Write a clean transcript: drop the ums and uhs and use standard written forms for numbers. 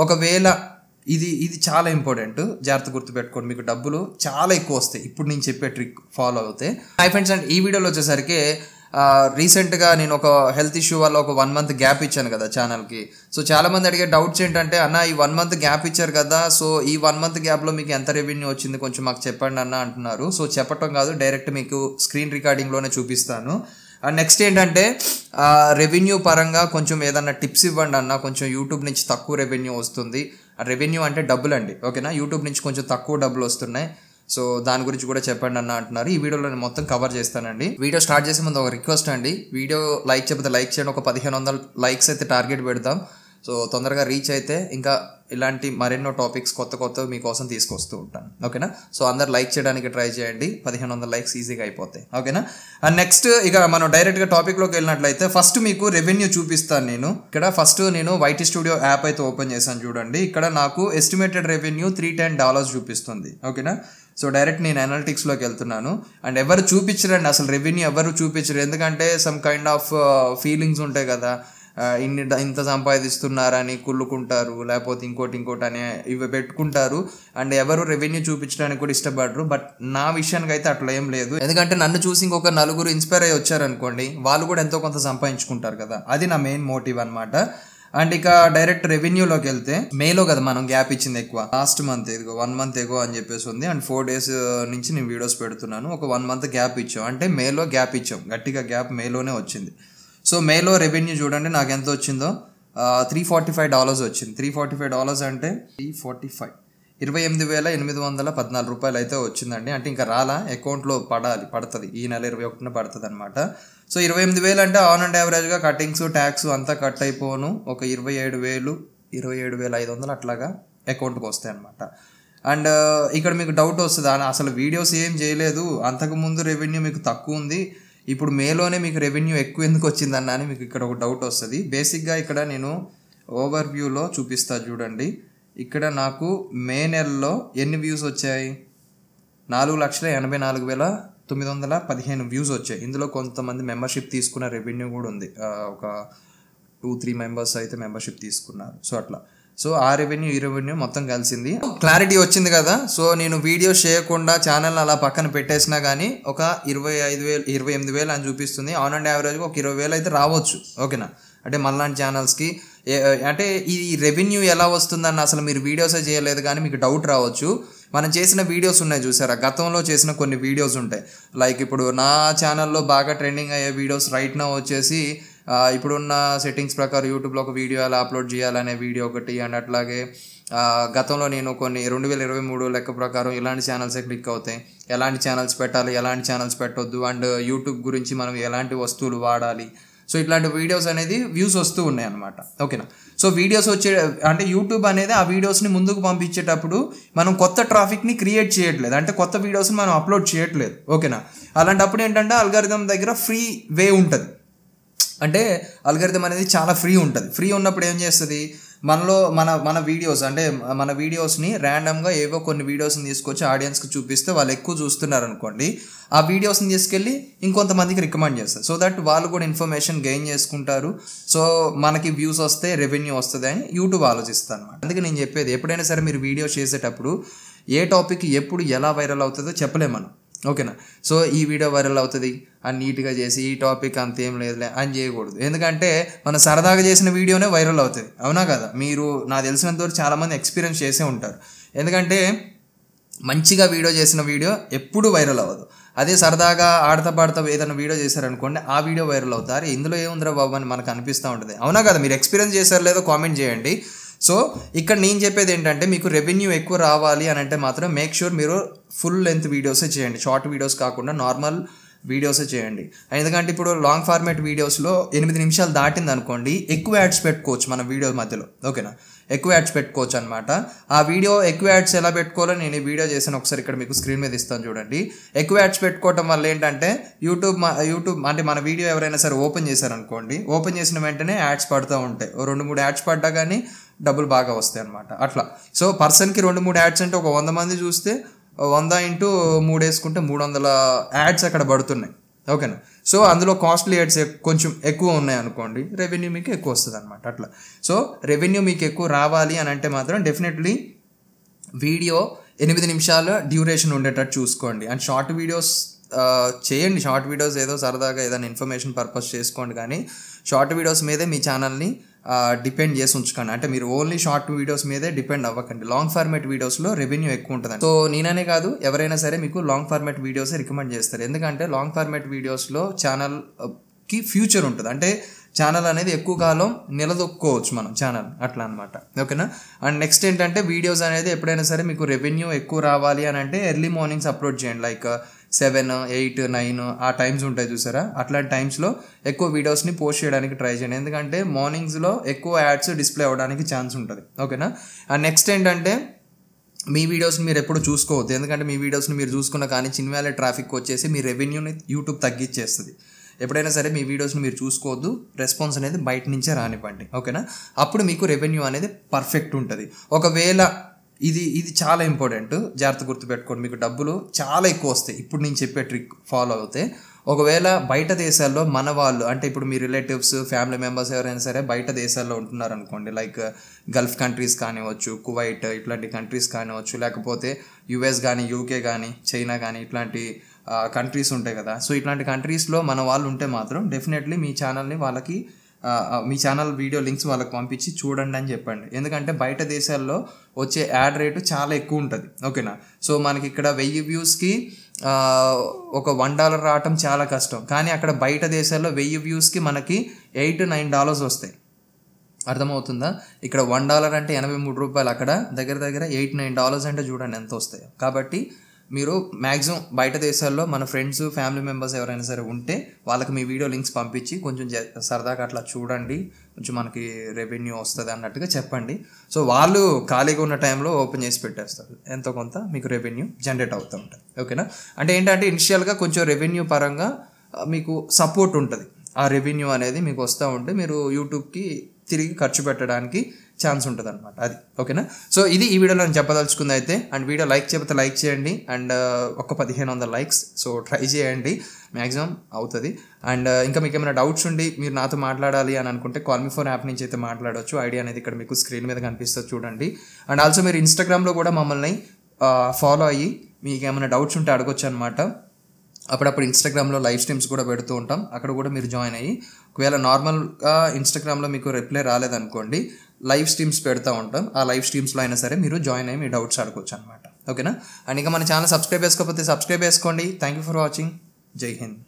ఒకవేళ ఇది చాలా ఇంపార్టెంట్, జాగ్రత్త గుర్తుపెట్టుకోండి. మీకు డబ్బులు చాలా ఎక్కువ వస్తాయి ఇప్పుడు నేను చెప్పే ట్రిక్ ఫాలో అవుతే. హై ఫ్రెండ్స్, అండ్ ఈ వీడియోలో వచ్చేసరికి రీసెంట్గా నేను ఒక హెల్త్ ఇష్యూ వల్ల ఒక 1 month గ్యాప్ ఇచ్చాను కదా ఛానల్కి. సో చాలామంది అడిగే డౌట్స్ ఏంటంటే, అన్న ఈ 1 month గ్యాప్ ఇచ్చారు కదా, సో ఈ 1 month గ్యాప్లో మీకు ఎంత రెవెన్యూ వచ్చింది కొంచెం మాకు చెప్పండి అన్న అంటున్నారు. సో చెప్పటం కాదు, డైరెక్ట్ మీకు స్క్రీన్ రికార్డింగ్లోనే చూపిస్తాను. అండ్ నెక్స్ట్ ఏంటంటే, రెవెన్యూ పరంగా కొంచెం ఏదన్నా టిప్స్ ఇవ్వండి అన్న, కొంచెం యూట్యూబ్ నుంచి తక్కువ రెవెన్యూ వస్తుంది. రెవెన్యూ అంటే డబ్బులు అండి, ఓకేనా. యూట్యూబ్ నుంచి కొంచెం తక్కువ డబ్బులు వస్తున్నాయి, సో దాని గురించి కూడా చెప్పండి అన్న అంటున్నారు. ఈ వీడియోలో నేను మొత్తం కవర్ చేస్తానండి. వీడియో స్టార్ట్ చేసే ముందు ఒక రిక్వెస్ట్ అండి, వీడియో లైక్ చెప్పితే లైక్ చేయండి. ఒక 1500 లైక్స్ అయితే టార్గెట్ పెడతాం. సో తొందరగా రీచ్ అయితే ఇంకా ఇలాంటి మరెన్నో టాపిక్స్ కొత్త మీకోసం తీసుకొస్తూ ఉంటాను, ఓకేనా. సో అందరు లైక్ చేయడానికి ట్రై చేయండి, 1500 లైక్స్ ఈజీగా అయిపోతాయి, ఓకేనా. అండ్ నెక్స్ట్ ఇక మనం డైరెక్ట్గా టాపిక్లోకి వెళ్ళినట్లయితే, ఫస్ట్ మీకు రెవెన్యూ చూపిస్తాను నేను. ఇక్కడ ఫస్ట్ నేను వైటీ స్టూడియో యాప్ అయితే ఓపెన్ చేశాను చూడండి. ఇక్కడ నాకు ఎస్టిమేటెడ్ రెవెన్యూ $310 చూపిస్తుంది, ఓకేనా. సో డైరెక్ట్ నేను అనలిటిక్స్లోకి వెళ్తున్నాను. అండ్ ఎవరు చూపించరండి అసలు రెవెన్యూ, ఎవరు చూపించరు. ఎందుకంటే సమ్ కైండ్ ఆఫ్ ఫీలింగ్స్ ఉంటాయి కదా, ఇంత సంపాదిస్తున్నారని కుళ్ళుకుంటారు, లేకపోతే ఇంకోటి అని ఇవి పెట్టుకుంటారు. అండ్ ఎవరు రెవెన్యూ చూపించడానికి కూడా ఇష్టపడరు. బట్ నా విషయానికి అయితే అట్లా ఏం లేదు. ఎందుకంటే నన్ను చూసి ఇంకొక 4 ఇన్స్పైర్ అయ్యి వచ్చారనుకోండి, వాళ్ళు కూడా ఎంతో కొంత సంపాదించుకుంటారు కదా, అది నా మెయిన్ మోటివ్ అనమాట. అండ్ ఇక డైరెక్ట్ రెవెన్యూలోకి వెళ్తే, మేలో కదా మనం గ్యాప్ ఇచ్చింది ఎక్కువ, లాస్ట్ మంత్ ఇదిగో 1 month ఎగో అని చెప్పేసి ఉంది. అండ్ 4 days నుంచి నేను వీడియోస్ పెడుతున్నాను. ఒక 1 month గ్యాప్ ఇచ్చాం, అంటే మేలో గ్యాప్ ఇచ్చాం, గట్టిగా గ్యాప్ మేలోనే వచ్చింది. సో మేలో రెవెన్యూ చూడండి నాకు ఎంత వచ్చిందో, $345 వచ్చింది. $345 అంటే 28,814 రూపాయలు అయితే వచ్చిందండి. అంటే ఇంకా రాలా, అకౌంట్లో పడుతుంది, ఈ నెల 21న పడుతుంది అనమాట. సో 28,000 అంటే ఆన్ అండ్ యావరేజ్గా కటింగ్స్ ట్యాక్స్ అంతా కట్ అయిపోను ఒక 27,500 అట్లాగా అకౌంట్కి వస్తాయి అనమాట. అండ్ ఇక్కడ మీకు డౌట్ వస్తుంది, అసలు వీడియోస్ ఏం చేయలేదు, అంతకుముందు రెవెన్యూ మీకు తక్కువ ఉంది, ఇప్పుడు మేలోనే మీకు రెవెన్యూ ఎక్కువ ఎందుకు వచ్చిందన్న అని మీకు ఇక్కడ ఒక డౌట్ వస్తుంది. బేసిక్గా ఇక్కడ నేను ఓవర్ వ్యూలో చూపిస్తా చూడండి. ఇక్కడ నాకు మే నెలలో ఎన్ని వ్యూస్ వచ్చాయి, 4,84,915 వ్యూస్ వచ్చాయి. ఇందులో కొంతమంది మెంబర్షిప్ తీసుకున్న రెవెన్యూ కూడా ఉంది, ఒక 2-3 మెంబర్స్ అయితే మెంబర్షిప్ తీసుకున్నారు. సో అట్లా, సో ఆ రెవెన్యూ ఈ రెవెన్యూ మొత్తం కలిసింది. క్లారిటీ వచ్చింది కదా. సో నేను వీడియో చేయకుండా ఛానల్ అలా పక్కన పెట్టేసినా కానీ ఒక 28,000 అని చూపిస్తుంది. ఆన్ అండ్ యావరేజ్గా ఒక 20,000 అయితే రావచ్చు, ఓకేనా. అంటే మళ్ళాంటి ఛానల్స్కి అంటే ఈ రెవెన్యూ ఎలా వస్తుందన్న అసలు మీరు వీడియోసే చేయలేదు కానీ మీకు డౌట్ రావచ్చు. మనం చేసిన వీడియోస్ ఉన్నాయి చూసారా, గతంలో చేసిన కొన్ని వీడియోస్ ఉంటాయి. లైక్ ఇప్పుడు నా ఛానల్లో బాగా ట్రెండింగ్ అయ్యే వీడియోస్ రైట్ నౌ వచ్చేసి ఇప్పుడున్న సెట్టింగ్స్ ప్రకారం యూట్యూబ్లో ఒక వీడియో ఎలా అప్లోడ్ చేయాలనే వీడియో ఒకటి. అండ్ అట్లాగే గతంలో నేను కొన్ని 2023 లెక్క ప్రకారం ఇలాంటి ఛానల్సే క్లిక్ అవుతాయి, ఎలాంటి ఛానల్స్ పెట్టాలి, ఎలాంటి ఛానల్స్ పెట్టొద్దు, అండ్ యూట్యూబ్ గురించి మనం ఎలాంటి వస్తువులు వాడాలి. సో ఇట్లాంటి వీడియోస్ అనేది వ్యూస్ వస్తూ ఉన్నాయి అనమాట, ఓకేనా. సో వీడియోస్ అంటే యూట్యూబ్ అనేది ఆ వీడియోస్ని ముందుకు పంపించేటప్పుడు మనం కొత్త ట్రాఫిక్ని క్రియేట్ చేయట్లేదు, అంటే కొత్త వీడియోస్ని మనం అప్లోడ్ చేయట్లేదు, ఓకేనా. అలాంటప్పుడు ఏంటంటే అల్గారిథం దగ్గర ఫ్రీ వే ఉంటుంది, అంటే అల్గారిథం అనేది చాలా ఫ్రీ ఉంటుంది. ఫ్రీ ఉన్నప్పుడు ఏం చేస్తుంది, మనలో మన వీడియోస్ అంటే మన వీడియోస్ని ర్యాండమ్గా ఏవో కొన్ని వీడియోస్ని తీసుకొచ్చి ఆడియన్స్కి చూపిస్తే వాళ్ళు ఎక్కువ చూస్తున్నారు అనుకోండి, ఆ వీడియోస్ని తీసుకెళ్ళి ఇంకొంతమందికి రికమెండ్ చేస్తారు. సో దట్ వాళ్ళు కూడా ఇన్ఫర్మేషన్ గెయిన్ చేసుకుంటారు. సో మనకి వ్యూస్ వస్తే రెవెన్యూ వస్తుంది అని యూట్యూబ్ ఆలోచిస్తుంది అనమాట. అందుకే నేను చెప్పేది, ఎప్పుడైనా సరే మీరు వీడియో చేసేటప్పుడు ఏ టాపిక్ ఎప్పుడు ఎలా వైరల్ అవుతుందో చెప్పలేము మనం, ఓకేనా. సో ఈ వీడియో వైరల్ అవుతుంది అని నీట్గా చేసి ఈ టాపిక్ అంతేం లేదులే అని చేయకూడదు. ఎందుకంటే మనం సరదాగా చేసిన వీడియోనే వైరల్ అవుతుంది, అవునా కదా. మీరు నాకు తెలిసినంతవరకు చాలామంది ఎక్స్పీరియన్స్ చేసే ఉంటారు. ఎందుకంటే మంచిగా వీడియో చేసిన వీడియో ఎప్పుడు వైరల్ అవ్వదు. అదే సరదాగా ఆడతా పాడతా ఏదైనా వీడియో చేశారనుకోండి, ఆ వీడియో వైరల్ అవుతారు. ఇందులో ఏముందిరా బాబు అని మనకు అనిపిస్తూ ఉంటుంది, అవునా కదా. మీరు ఎక్స్పీరియన్స్ చేశారు లేదో కామెంట్ చేయండి. సో ఇక్కడ నేను చెప్పేది ఏంటంటే, మీకు రెవెన్యూ ఎక్కువ రావాలి అని అంటే మాత్రం మేక్ షూర్ మీరు ఫుల్ లెంత్ వీడియోసే చేయండి, షార్ట్ వీడియోస్ కాకుండా నార్మల్ వీడియోసే చేయండి. ఎందుకంటే ఇప్పుడు లాంగ్ ఫార్మాట్ వీడియోస్లో 8 నిమిషాలు దాటింది అనుకోండి, ఎక్కువ యాడ్స్ పెట్టుకోవచ్చు మన వీడియో మధ్యలో, ఓకేనా. ఎక్కువ యాడ్స్ పెట్టుకోవచ్చు అనమాట. ఆ వీడియో ఎక్కువ యాడ్స్ ఎలా పెట్టుకోవాలో నేను ఈ వీడియో చేశాను, ఒకసారి ఇక్కడ మీకు స్క్రీన్ మీద ఇస్తాను చూడండి. ఎక్కువ యాడ్స్ పెట్టుకోవటం వల్ల ఏంటంటే యూట్యూబ్ అంటే మన వీడియో ఎవరైనా సరే ఓపెన్ చేశారనుకోండి, ఓపెన్ చేసిన వెంటనే యాడ్స్ పడుతూ ఉంటాయి. 2-3 యాడ్స్ పడ్డా కానీ డబ్బులు బాగా వస్తాయి అనమాట, అట్లా. సో పర్సన్కి 2-3 యాడ్స్ అంటే ఒక 100 మంది చూస్తే 100 × 3 వేసుకుంటే 300 యాడ్స్ అక్కడ పడుతున్నాయి, ఓకేనా. సో అందులో కాస్ట్లీ యాడ్స్ కొంచెం ఎక్కువ ఉన్నాయి అనుకోండి, రెవెన్యూ మీకు ఎక్కువ వస్తుంది అనమాట అట్లా. సో రెవెన్యూ మీకు ఎక్కువ రావాలి అని అంటే మాత్రం డెఫినెట్లీ వీడియో 8 నిమిషాల డ్యూరేషన్ ఉండేటట్టు చూసుకోండి. అండ్ షార్ట్ వీడియోస్ చేయండి. షార్ట్ వీడియోస్ ఏదో సరదాగా ఏదైనా ఇన్ఫర్మేషన్ పర్పస్ చేసుకోండి, కానీ షార్ట్ వీడియోస్ మీదే మీ ఛానల్ని డిపెండ్ చేసి ఉంచుకోండి. అంటే మీరు ఓన్లీ షార్ట్ వీడియోస్ మీదే డిపెండ్ అవ్వకండి. లాంగ్ ఫార్మేట్ వీడియోస్లో రెవెన్యూ ఎక్కువ ఉంటుంది. సో నేననే కాదు, ఎవరైనా సరే మీకు లాంగ్ ఫార్మేట్ వీడియోసే రికమెండ్ చేస్తారు. ఎందుకంటే లాంగ్ ఫార్మేట్ వీడియోస్లో ఛానల్కి ఫ్యూచర్ ఉంటుంది. అంటే ఛానల్ అనేది ఎక్కువ కాలం నిలదొక్కోవచ్చు మనం ఛానల్ అట్లా అనమాట. ఓకేనా. అండ్ నెక్స్ట్ ఏంటంటే వీడియోస్ అనేది ఎప్పుడైనా సరే మీకు రెవెన్యూ ఎక్కువ రావాలి అని అంటే ఎర్లీ మార్నింగ్స్ అప్లోడ్ చేయండి. లైక్ 7, 8, 9 ఆ టైమ్స్ ఉంటాయి చూసారా, అట్లాంటి టైమ్స్లో ఎక్కువ వీడియోస్ని పోస్ట్ చేయడానికి ట్రై చేయండి. ఎందుకంటే మార్నింగ్స్లో ఎక్కువ యాడ్స్ డిస్ప్లే అవ్వడానికి ఛాన్స్ ఉంటుంది. ఓకేనా. అండ్ నెక్స్ట్ ఏంటంటే మీ వీడియోస్ని మీరు ఎప్పుడు చూసుకోవద్దు. ఎందుకంటే మీ వీడియోస్ని మీరు చూసుకున్న కానీ చిన్వాలే ట్రాఫిక్ వచ్చేసి మీ రెవెన్యూని యూట్యూబ్ తగ్గించేస్తుంది. ఎప్పుడైనా సరే మీ వీడియోస్ని మీరు చూసుకోవద్దు, రెస్పాన్స్ అనేది బయట నుంచే రానివ్వండి. ఓకేనా. అప్పుడు మీకు రెవెన్యూ అనేది పర్ఫెక్ట్ ఉంటుంది. ఒకవేళ ఇది చాలా ఇంపార్టెంట్, జాగ్రత్త గుర్తుపెట్టుకోండి. మీకు డబ్బులు చాలా ఎక్కువ వస్తాయి ఇప్పుడు నేను చెప్పే ట్రిక్ ఫాలో అవుతే. ఒకవేళ బయట దేశాల్లో మన వాళ్ళు అంటే ఇప్పుడు మీ రిలేటివ్స్, ఫ్యామిలీ మెంబర్స్ ఎవరైనా సరే బయట దేశాల్లో ఉంటున్నారు అనుకోండి, లైక్ గల్ఫ్ కంట్రీస్ కానివ్వచ్చు, కువైట్ ఇట్లాంటి కంట్రీస్ కానివ్వచ్చు, లేకపోతే యుఎస్ కానీ, యూకే కానీ, చైనా కానీ ఇట్లాంటి కంట్రీస్ ఉంటాయి కదా. సో ఇట్లాంటి కంట్రీస్లో మన వాళ్ళు ఉంటే మాత్రం డెఫినెట్లీ మీ ఛానల్ని వాళ్ళకి మీ ఛానల్ వీడియో లింక్స్ వాళ్ళకి పంపించి చూడండి అని చెప్పండి. ఎందుకంటే బయట దేశాల్లో వచ్చే యాడ్ రేటు చాలా ఎక్కువ ఉంటుంది. ఓకేనా. సో మనకి ఇక్కడ 1000 వ్యూస్కి ఒక $1 రావటం చాలా కష్టం, కానీ అక్కడ బయట దేశాల్లో 1000 వ్యూస్కి మనకి $8-9 వస్తాయి. అర్థమవుతుందా. ఇక్కడ $1 అంటే $83, అక్కడ దగ్గర దగ్గర $8-9 అంటే చూడండి ఎంత వస్తాయో. కాబట్టి మీరు మ్యాక్సిమం బయట దేశాల్లో మన ఫ్రెండ్స్, ఫ్యామిలీ మెంబర్స్ ఎవరైనా సరే ఉంటే వాళ్ళకి మీ వీడియో లింక్స్ పంపించి కొంచెం సరదాగా అట్లా చూడండి, కొంచెం మనకి రెవెన్యూ వస్తుంది అన్నట్టుగా చెప్పండి. సో వాళ్ళు ఖాళీగా ఉన్న టైంలో ఓపెన్ చేసి పెట్టేస్తారు, ఎంతో కొంత మీకు రెవెన్యూ జనరేట్ అవుతూ ఉంటుంది. ఓకేనా. అంటే ఏంటంటే ఇనిషియల్గా కొంచెం రెవెన్యూ పరంగా మీకు సపోర్ట్ ఉంటుంది. ఆ రెవెన్యూ అనేది మీకు వస్తూ ఉంటే మీరు యూట్యూబ్కి తిరిగి ఖర్చు పెట్టడానికి ఛాన్స్ ఉంటుంది అనమాట. అది ఓకేనా. సో ఇది ఈ వీడియోలో నేను చెప్పదలుచుకుంది అయితే. అండ్ వీడియో లైక్ చేయకపోతే లైక్ చేయండి. అండ్ ఒక 1500 లైక్స్ సో ట్రై చేయండి, మ్యాక్సిమం అవుతుంది. అండ్ ఇంకా మీకు ఏమైనా డౌట్స్ ఉండి మీరు నాతో మాట్లాడాలి అని అనుకుంటే కాల్మీఫోన్ యాప్ నుంచి అయితే మాట్లాడవచ్చు. ఐడియా అనేది ఇక్కడ మీకు స్క్రీన్ మీద కనిపిస్తుంది చూడండి. అండ్ ఆల్సో మీరు ఇన్స్టాగ్రామ్లో కూడా మమ్మల్ని ఫాలో అయ్యి మీకు ఏమైనా డౌట్స్ ఉంటే అడగొచ్చు అనమాట. అప్పుడప్పుడు ఇన్స్టాగ్రామ్లో లైవ్ స్ట్రీమ్స్ కూడా పెడుతూ ఉంటాం, అక్కడ కూడా మీరు జాయిన్ అయ్యి ఒకవేళ నార్మల్గా ఇన్స్టాగ్రామ్లో మీకు రిప్లై రాలేదనుకోండి, లైవ్ స్ట్రీమ్స్ పెడతా ఉంటాం. ఆ లైవ్ స్ట్రీమ్స్లో అయినా సరే మీరు జాయిన్ అయ్యి మీ డౌట్స్ అడగొచ్చు అనమాట. ఓకేనా. అండ్ ఇంకా మన ఛానల్ సబ్స్క్రైబ్ చేసుకోకపోతే సబ్స్క్రైబ్ చేసుకోండి. Thank you for watching. జై హింద్.